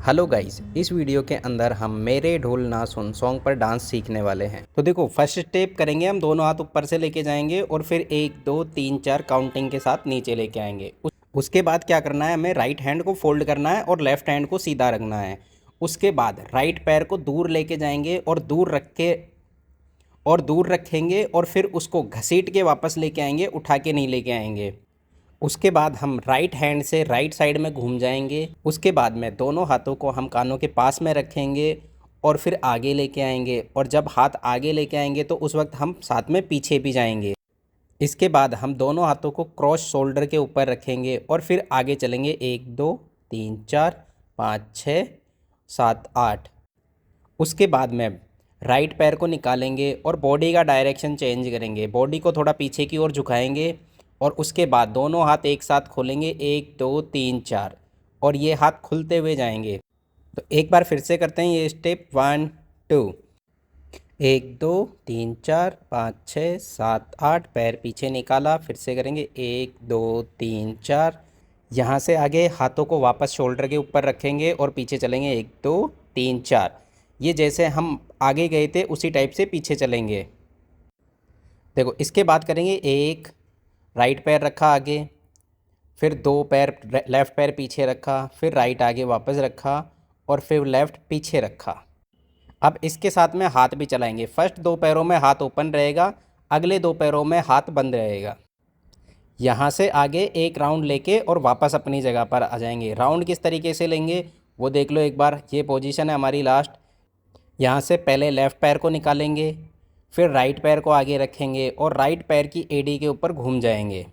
Hello guys, इस video के अंदर हम मेरे ढोल ना सुन सॉन्ग पर डांस सीखने वाले हैं। तो देखो, फर्स्ट स्टेप करेंगे हम, दोनों हाथ ऊपर से लेके जाएंगे और फिर 1 2 3 4 काउंटिंग के साथ नीचे लेके आएंगे। उसके बाद क्या करना है, हमें राइट हैंड को फोल्ड करना है और लेफ्ट हैंड को सीधा रखना है। उसके बाद राइट पैर को दूर लेके जाएंगे और दूर रखेंगे और फिर उसको घसीट के वापस लेके आएंगे, उठा के नहीं लेके आएंगे। उसके बाद हम राइट हैंड से राइट साइड में घूम जाएंगे। उसके बाद में दोनों हाथों को हम कानों के पास में रखेंगे और फिर आगे लेके आएंगे, और जब हाथ आगे लेके आएंगे तो उस वक्त हम साथ में पीछे भी जाएंगे। इसके बाद हम दोनों हाथों को क्रॉस शोल्डर के ऊपर रखेंगे और फिर आगे चलेंगे 1 2 3 4 5 6 7 8। उसके बाद में राइट पैर को निकालेंगे और बॉडी का डायरेक्शन चेंज करेंगे, बॉडी को थोड़ा पीछे की ओर झुकाएंगे और उसके बाद दोनों हाथ एक साथ खोलेंगे 1 2 3 4, और ये हाथ खुलते हुए जाएंगे। तो एक बार फिर से करते हैं ये स्टेप 1 2 1 2 3 4 5 6 7 8, पैर पीछे निकाला, फिर से करेंगे 1 2 3 4। यहाँ से आगे हाथों को वापस शोल्डर के ऊपर रखेंगे और पीछे चलेंगे 1 2 3 4। ये जैसे हम आगे गए थे उसी टाइप से पीछे चलेंगे। देखो, इसके बाद करेंगे, एक राइट पैर रखा आगे, फिर 2 पैर लेफ़्ट पैर पीछे रखा, फिर राइट आगे वापस रखा और फिर लेफ़्ट पीछे रखा। अब इसके साथ में हाथ भी चलाएंगे। फर्स्ट 2 पैरों में हाथ ओपन रहेगा, अगले 2 पैरों में हाथ बंद रहेगा। यहाँ से आगे एक राउंड लेके और वापस अपनी जगह पर आ जाएंगे। राउंड किस तरीके से लेंगे वो देख लो एक बार। ये पोजीशन है हमारी लास्ट। यहाँ से पहले लेफ़्ट पैर को निकालेंगे, फिर राइट पैर को आगे रखेंगे और राइट पैर की एड़ी के ऊपर घूम जाएंगे।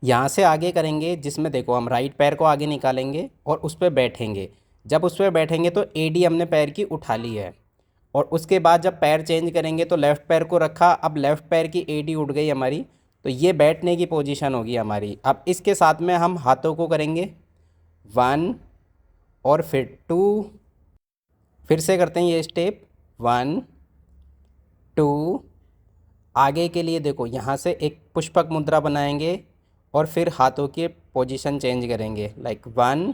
यहाँ से आगे करेंगे, जिसमें देखो हम राइट पैर को आगे निकालेंगे और उस पर बैठेंगे। जब उस पर बैठेंगे तो एडी हमने पैर की उठा ली है, और उसके बाद जब पैर चेंज करेंगे तो लेफ़्ट पैर को रखा, अब लेफ़्ट पैर की एडी उठ गई हमारी, तो ये बैठने की पोजीशन होगी हमारी। अब इसके साथ में हम हाथों को करेंगे 1 और फिर 2, फिर से करते हैं ये स्टेप 1 2। आगे के लिए देखो, यहाँ से एक पुष्पक मुद्रा बनाएंगे और फिर हाथों के पोजीशन चेंज करेंगे, लाइक 1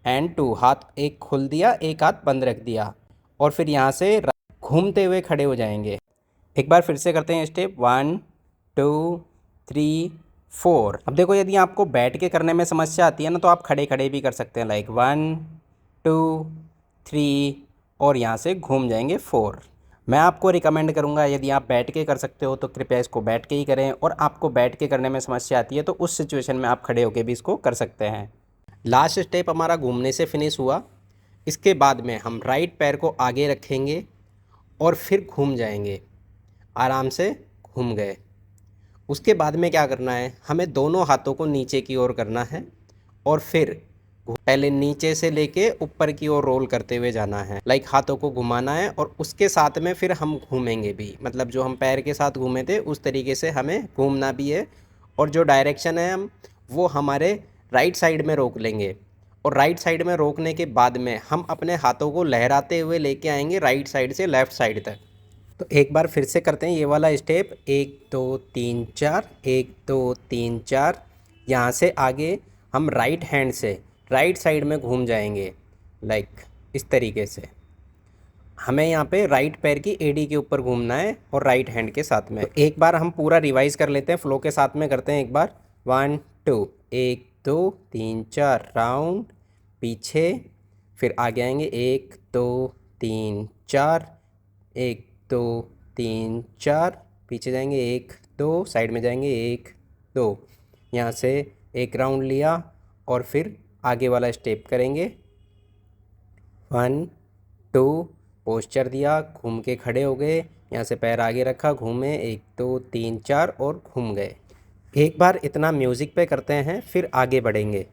एंड 2। हाथ एक खोल दिया, एक हाथ बंद रख दिया और फिर यहाँ से घूमते हुए खड़े हो जाएंगे। एक बार फिर से करते हैं स्टेप 1 2 3 4। अब देखो, यदि आपको बैठ के करने में समस्या आती है ना, तो आप खड़े खड़े भी कर सकते हैं, लाइक 1 2 3 और यहाँ से घूम जाएंगे 4। मैं आपको रिकमेंड करूँगा, यदि आप बैठ के कर सकते हो तो कृपया इसको बैठ के ही करें, और आपको बैठ के करने में समस्या आती है तो उस सिचुएशन में आप खड़े होकर भी इसको कर सकते हैं। लास्ट स्टेप हमारा घूमने से फिनिश हुआ। इसके बाद में हम राइट पैर को आगे रखेंगे और फिर घूम जाएंगे, आराम से घूम गए। उसके बाद में क्या करना है, हमें दोनों हाथों को नीचे की ओर करना है और फिर पहले नीचे से लेके ऊपर की ओर रोल करते हुए जाना है, लाइक हाथों को घुमाना है, और उसके साथ में फिर हम घूमेंगे भी, मतलब जो हम पैर के साथ घूमे थे उस तरीके से हमें घूमना भी है। और जो डायरेक्शन है हम वो हमारे राइट साइड में रोक लेंगे, और राइट साइड में रोकने के बाद में हम अपने हाथों को लहराते हुए लेके आएंगे राइट साइड से लेफ़्ट साइड तक। तो एक बार फिर से करते हैं ये वाला स्टेप 1 2 3 4 1 2 3 4। यहाँ से आगे हम राइट हैंड से राइट साइड में घूम जाएंगे, लाइक इस तरीके से। हमें यहाँ पे राइट पैर की एडी के ऊपर घूमना है और राइट हैंड के साथ में। तो एक बार हम पूरा रिवाइज कर लेते हैं, फ्लो के साथ में करते हैं एक बार। 1 2 1 2 3 4 राउंड पीछे, फिर आगे आएंगे 1 2 3 4 1 2 3 4, पीछे जाएंगे 1 2, साइड में जाएंगे 1 2, यहाँ से एक राउंड लिया और फिर आगे वाला स्टेप करेंगे 1 2, पोस्चर दिया, घूम के खड़े हो गए, यहाँ से पैर आगे रखा, घूमे 1 2 3 4 और घूम गए। एक बार इतना म्यूज़िक पे करते हैं, फिर आगे बढ़ेंगे।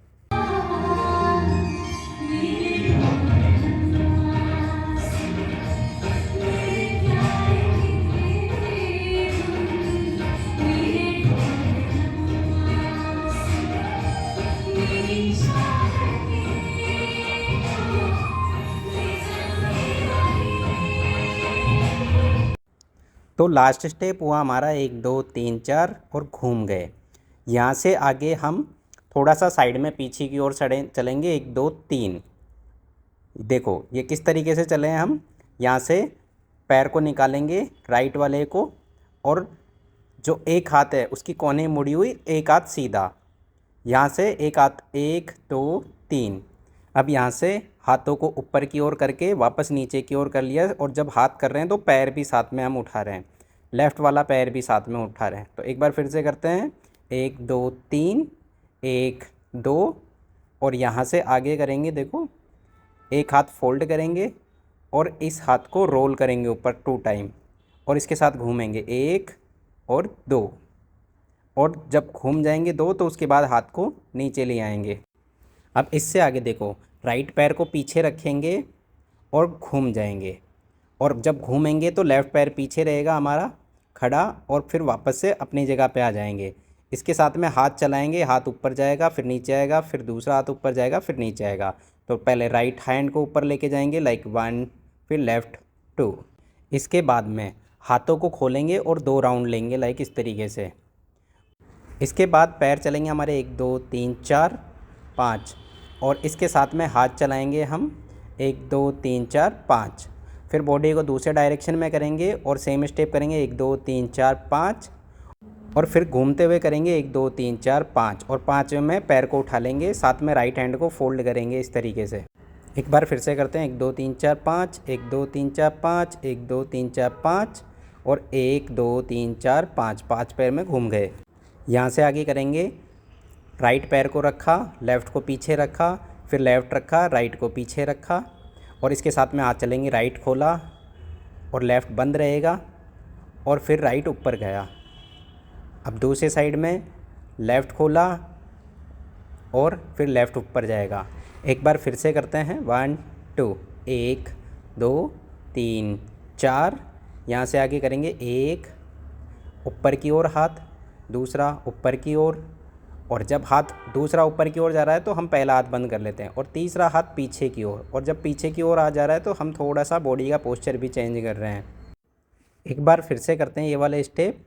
तो लास्ट स्टेप हुआ हमारा 1 2 3 4 और घूम गए। यहाँ से आगे हम थोड़ा सा साइड में पीछे की ओर चलेंगे 1 2 3, देखो ये किस तरीके से चले हैं हम। यहाँ से पैर को निकालेंगे राइट वाले को, और जो एक हाथ है उसकी कोने मुड़ी हुई, एक हाथ सीधा। यहाँ से एक हाथ, 1 2 3। अब यहाँ से हाथों को ऊपर की ओर करके वापस नीचे की ओर कर लिया, और जब हाथ कर रहे हैं तो पैर भी साथ में हम उठा रहे हैं, लेफ़्ट वाला पैर भी साथ में उठा रहे हैं। तो एक बार फिर से करते हैं, 1 2 3, 1 2, और यहाँ से आगे करेंगे। देखो एक हाथ फोल्ड करेंगे और इस हाथ को रोल करेंगे ऊपर 2 टाइम, और इसके साथ घूमेंगे 1 और 2, और जब घूम जाएंगे 2 तो उसके बाद हाथ को नीचे ले आएंगे। अब इससे आगे देखो, राइट पैर को पीछे रखेंगे और घूम जाएंगे, और जब घूमेंगे तो लेफ़्ट पैर पीछे रहेगा हमारा खड़ा, और फिर वापस से अपनी जगह पे आ जाएंगे। इसके साथ में हाथ चलाएंगे, हाथ ऊपर जाएगा फिर नीचे आएगा, फिर दूसरा हाथ ऊपर जाएगा फिर नीचे आएगा। तो पहले राइट हैंड को ऊपर लेके जाएंगे लाइक 1, फिर लेफ़्ट 2। इसके बाद में हाथों को खोलेंगे और 2 राउंड लेंगे लाइक इस तरीके से। इसके बाद पैर चलेंगे हमारे 1 2 3 4 5, और इसके साथ में हाथ चलाएंगे हम 1 2 3 4 5। फिर बॉडी को दूसरे डायरेक्शन में करेंगे और सेम स्टेप करेंगे 1 2 3 4 5, और फिर घूमते हुए करेंगे 1 2 3 4 5, और 5 में पैर को उठा लेंगे, साथ में राइट हैंड को फोल्ड करेंगे इस तरीके से। एक बार फिर से करते हैं, 1 2 3 4 5, 1 2 3 4 5, 1 2 3 4 5, और 1 2 3 4 5, 5 पैर में घूम गए। यहाँ से आगे करेंगे, राइट पैर को रखा, लेफ़्ट को पीछे रखा, फिर लेफ़्ट रखा, राइट को पीछे रखा, और इसके साथ में हाथ चलेंगे, राइट खोला और लेफ़्ट बंद रहेगा, और फिर राइट ऊपर गया। अब दूसरे साइड में लेफ़्ट खोला और फिर लेफ़्ट ऊपर जाएगा। एक बार फिर से करते हैं, 1 2, 1 2 3 4। यहाँ से आगे करेंगे, 1 ऊपर की ओर हाथ, दूसरा ऊपर की ओर, और जब हाथ दूसरा ऊपर की ओर जा रहा है तो हम पहला हाथ बंद कर लेते हैं, और तीसरा हाथ पीछे की ओर, और जब पीछे की ओर आ जा रहा है तो हम थोड़ा सा बॉडी का पोस्चर भी चेंज कर रहे हैं। एक बार फिर से करते हैं ये वाले स्टेप,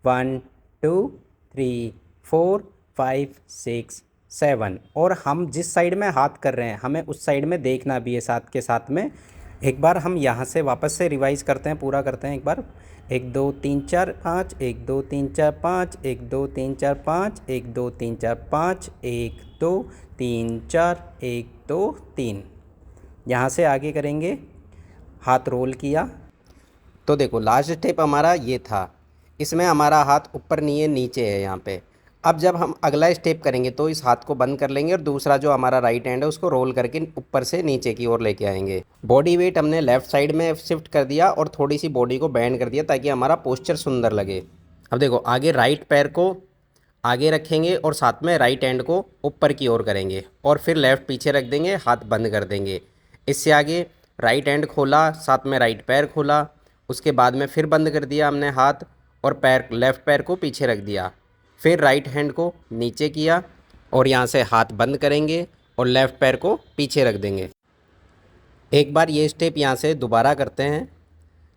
1 2 3 4 5 6 7, और हम जिस साइड में हाथ कर रहे हैं हमें उस साइड में देखना भी है साथ के साथ में। एक बार हम यहाँ से वापस से रिवाइज करते हैं, पूरा करते हैं एक बार, 1 2 3 4 5, 1 2 3 4 5, 1 2 3 4 5, 1 2 3 4 5, 1 2 3 4, 1 2 3। यहाँ से आगे करेंगे, हाथ रोल किया। तो देखो लास्ट स्टेप हमारा ये था, इसमें हमारा हाथ ऊपर नहीं है, नीचे है यहाँ पे। अब जब हम अगला स्टेप करेंगे तो इस हाथ को बंद कर लेंगे, और दूसरा जो हमारा राइट हैंड है उसको रोल करके ऊपर से नीचे की ओर लेके आएंगे। बॉडी वेट हमने लेफ़्ट साइड में शिफ्ट कर दिया और थोड़ी सी बॉडी को बैंड कर दिया ताकि हमारा पोस्चर सुंदर लगे। अब देखो आगे राइट पैर को आगे रखेंगे और साथ में राइट हैंड को ऊपर की ओर करेंगे, और फिर लेफ़्ट पीछे रख देंगे, हाथ बंद कर देंगे। इससे आगे राइट हैंड खोला, साथ में राइट पैर खोला, उसके बाद में फिर बंद कर दिया हमने हाथ, और पैर लेफ़्ट पैर को पीछे रख दिया। फिर राइट हैंड को नीचे किया और यहाँ से हाथ बंद करेंगे और लेफ़्ट पैर को पीछे रख देंगे। एक बार ये स्टेप यहाँ से दोबारा करते हैं।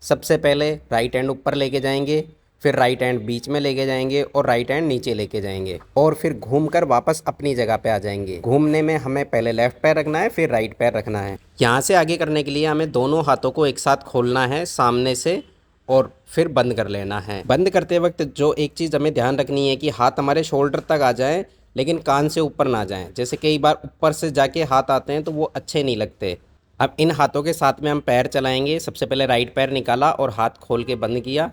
सबसे पहले राइट हैंड ऊपर लेके जाएंगे, फिर राइट हैंड बीच में लेके जाएंगे और राइट हैंड नीचे लेके जाएंगे, और फिर घूमकर वापस अपनी जगह पे आ जाएंगे। घूमने में हमें पहले लेफ़्ट पैर रखना है, फिर राइट पैर रखना है। यहाँ से आगे करने के लिए हमें दोनों हाथों को एक साथ खोलना है सामने से, और फिर बंद कर लेना है। बंद करते वक्त जो एक चीज़ हमें ध्यान रखनी है कि हाथ हमारे शोल्डर तक आ जाएं, लेकिन कान से ऊपर ना जाएं। जैसे कई बार ऊपर से जाके हाथ आते हैं तो वो अच्छे नहीं लगते। अब इन हाथों के साथ में हम पैर चलाएंगे। सबसे पहले राइट पैर निकाला और हाथ खोल के बंद किया,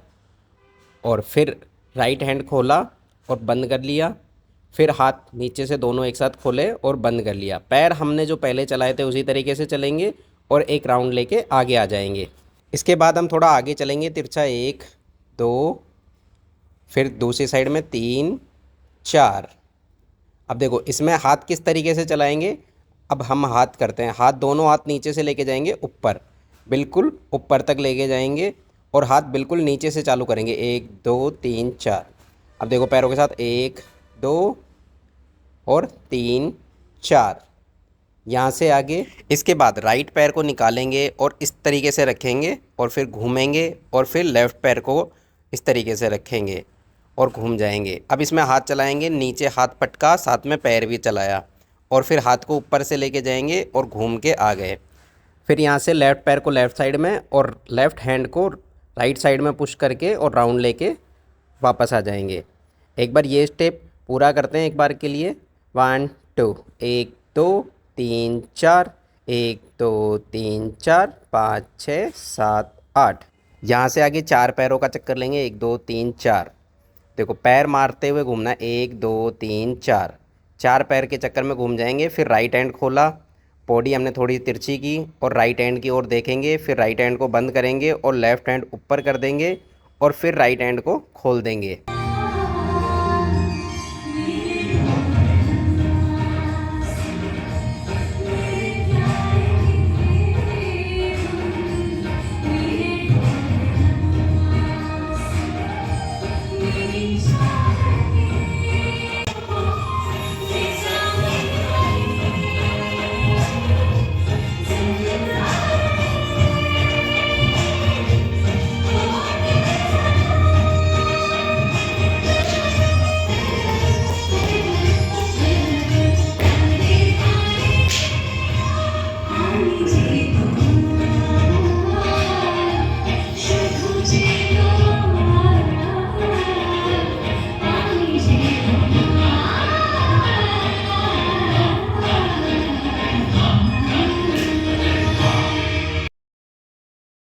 और फिर राइट हैंड खोला और बंद कर लिया, फिर हाथ नीचे से दोनों एक साथ खोले और बंद कर लिया। पैर हमने जो पहले चलाए थे उसी तरीके से चलेंगे और एक राउंड लेके आगे आ जाएंगे। इसके बाद हम थोड़ा आगे चलेंगे, तिरछा 1 2, फिर दूसरी साइड में 3 4। अब देखो इसमें हाथ किस तरीके से चलाएंगे। अब हम हाथ करते हैं, हाथ दोनों हाथ नीचे से लेके जाएंगे ऊपर, बिल्कुल ऊपर तक लेके जाएंगे, और हाथ बिल्कुल नीचे से चालू करेंगे, 1 2 3 4। अब देखो पैरों के साथ 1 2 और 3 4। यहाँ से आगे इसके बाद राइट पैर को निकालेंगे और इस तरीके से रखेंगे, और फिर घूमेंगे, और फिर लेफ़्ट पैर को इस तरीके से रखेंगे और घूम जाएंगे। अब इसमें हाथ चलाएंगे, नीचे हाथ पटका, साथ में पैर भी चलाया, और फिर हाथ को ऊपर से लेके जाएंगे और घूम के आ गए। फिर यहाँ से लेफ़्ट पैर को लेफ़्ट साइड में और लेफ़्ट हैंड को राइट साइड में पुश करके और राउंड लेके वापस आ जाएंगे। एक बार ये स्टेप पूरा करते हैं एक बार के लिए। 1 2 1 2 3 4 1 2 3 4 5 6 7 8। यहाँ से आगे 4 पैरों का चक्कर लेंगे। 1 2 3 4। देखो पैर मारते हुए घूमना है। 1 2 3 4। 4 पैर के चक्कर में घूम जाएंगे। फिर राइट हैंड खोला, बॉडी हमने थोड़ी तिरछी की और राइट हैंड की ओर देखेंगे। फिर राइट हैंड को बंद करेंगे और लेफ़्ट हैंड ऊपर कर देंगे और फिर राइट हैंड को खोल देंगे।